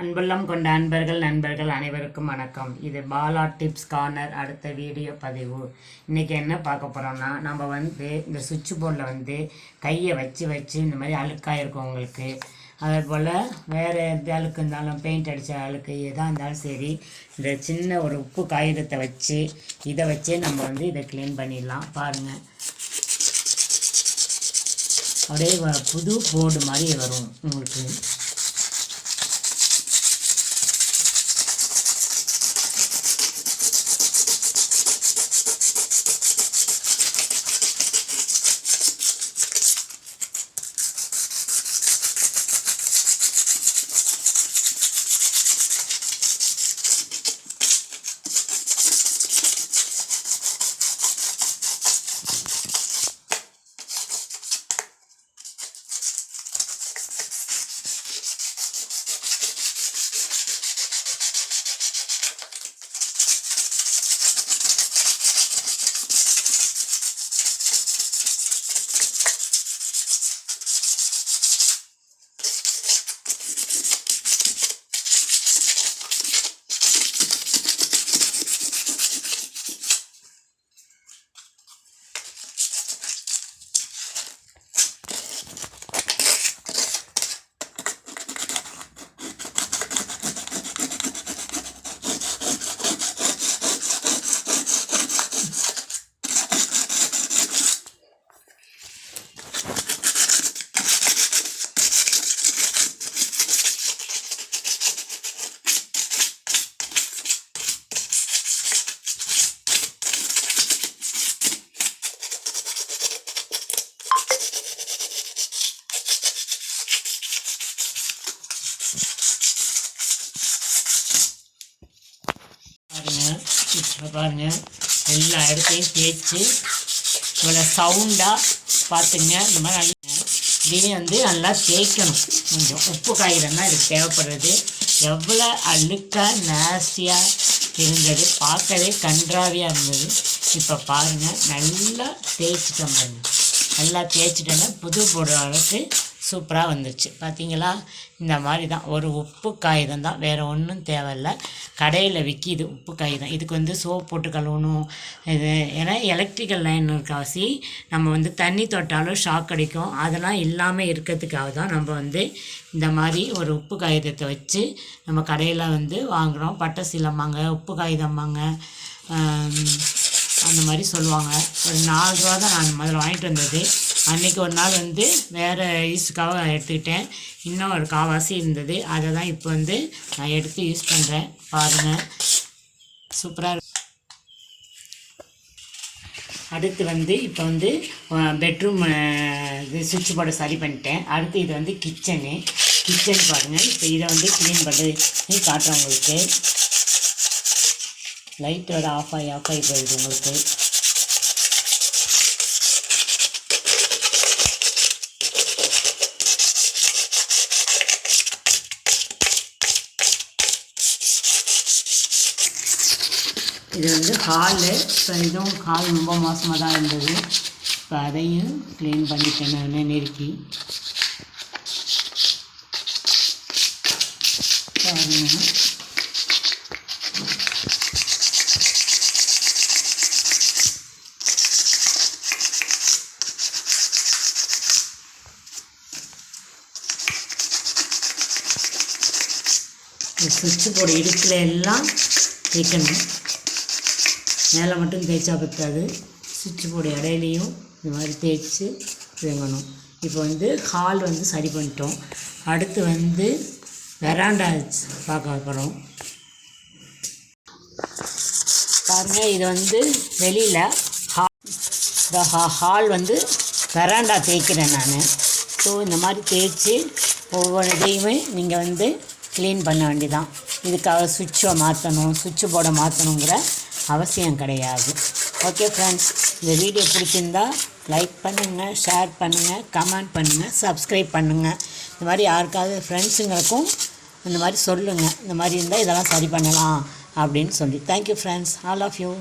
அன்புள்ளம் கொண்ட அன்பர்கள் நண்பர்கள் அனைவருக்கும் வணக்கம். இது பாலா டிப்ஸ் கார்னர் அடுத்த வீடியோ பதிவு. இன்றைக்கி என்ன பார்க்க போகிறோம்னா, நம்ம இந்த சுவிட்ச் போர்டில் கையை வச்சு இந்த மாதிரி அழுக்காக இருக்கும் உங்களுக்கு. அதே போல் வேறு எந்த அழுக்கு இருந்தாலும் பெயிண்ட் அடித்த அழுக்கு எதாக இருந்தாலும் சரி, இந்த சின்ன ஒரு உப்பு காகிதத்தை வச்சு இதை வச்சே நம்ம இதை க்ளீன் பண்ணிடலாம். பாருங்கள், அப்படியே புது போர்டு மாதிரி வரும் உங்களுக்கு. பாருங்கள், எல்லா இடத்தையும் தேய்ச்சி இவ்வளோ சவுண்டாக பார்த்துங்க. இந்த மாதிரி இதையும் நல்லா தேய்க்கணும். கொஞ்சம் உப்பு காய்கறி தான் இதுக்கு தேவைப்படுறது. எவ்வளோ அழுக்காக நேஸ்டியாக இருந்தது, பார்க்கவே கன்றாவியாக இருந்தது. இப்போ பாருங்கள், நல்லா தேய்ச்சிட்டோம் பாருங்கள். நல்லா தேய்ச்சிட்டோன்னா புது போடுற அளவுக்கு சூப்பராக வந்துடுச்சு. பார்த்தீங்களா? இந்த மாதிரி தான் ஒரு உப்பு காகிதம் தான், வேறு ஒன்றும் தேவையில்லை. கடையில் விற்கிது உப்பு காகிதம். இதுக்கு சோப் போட்டு கழுவணும். இது ஏன்னா எலக்ட்ரிக்கல் லைன் இருக்காசி, நம்ம தண்ணி தொட்டாலும் ஷாக் அடிக்கும். அதெல்லாம் இல்லாமல் இருக்கிறதுக்காக தான் நம்ம இந்த மாதிரி ஒரு உப்பு காகிதத்தை வச்சு நம்ம கடையில் வாங்குகிறோம். பட்டை சீலம்பாங்க, உப்பு காகிதம்பாங்க, அந்த மாதிரி சொல்லுவாங்க. ஒரு 4 ரூபா தான் நான் முதல்ல வாங்கிட்டு வந்தது. அன்றைக்கி ஒரு நாள் வேறு யூஸுக்காக எடுத்துக்கிட்டேன். இன்னும் ஒரு காவாசி இருந்தது, அதை தான் இப்போ நான் எடுத்து யூஸ் பண்ணுறேன். பாருங்கள், சூப்பராக இருக்கு. அடுத்து இப்போ பெட்ரூம் இது சுவிட்ச் போர்டை சரி பண்ணிட்டேன். அடுத்து இது கிச்சன் பாருங்கள். இப்போ இதை க்ளீன் பண்ணி காட்டுறேன் உங்களுக்கு. லைட்டோட ஆஃப் ஆகி போயிடுது உங்களுக்கு. இது ஹாலு. இப்போ இதுவும் ஹால் ரொம்ப மோசமாக தான் இருந்தது. இப்போ அதையும் க்ளீன் பண்ணிட்டேன் நான் நெருக்கி. பாருங்கள், சுவிட்ச் போர்டு இடுக்கில் எல்லாம் தேய்க்கணும். மேலே மட்டும் தேய்ச்சா பற்றாது, சுவிட்ச் போர்டு இடையிலையும் இந்த மாதிரி தேய்ச்சி தேங்கணும். இப்போ ஹால் சரி பண்ணிட்டோம். அடுத்து வெராண்டா பார்க்க போகிறோம். பாருங்கள், இது வெளியில் ஹால் வெராண்டா தேய்க்கிறேன் நான். ஸோ இந்த மாதிரி தேய்ச்சி ஒவ்வொரு இதையுமே நீங்கள் க்ளீன் பண்ண வேண்டியதான். இதுக்காக சுவிட்சை மாற்றணும், சுவிட்ச் போர்டை மாற்றணுங்கிற அவசியம் கிடையாது. ஓகே ஃப்ரெண்ட்ஸ், இந்த வீடியோ பிடிச்சிருந்தா லைக் பண்ணுங்கள், ஷேர் பண்ணுங்கள், கமெண்ட் பண்ணுங்கள், சப்ஸ்கிரைப் பண்ணுங்கள். இந்த மாதிரி யாருக்காவது ஃப்ரெண்ட்ஸுங்களுக்கும் இந்த மாதிரி சொல்லுங்கள், இந்த மாதிரி இருந்தால் இதெல்லாம் சரி பண்ணலாம் அப்படின்னு சொல்லி. Thank you friends, all of you.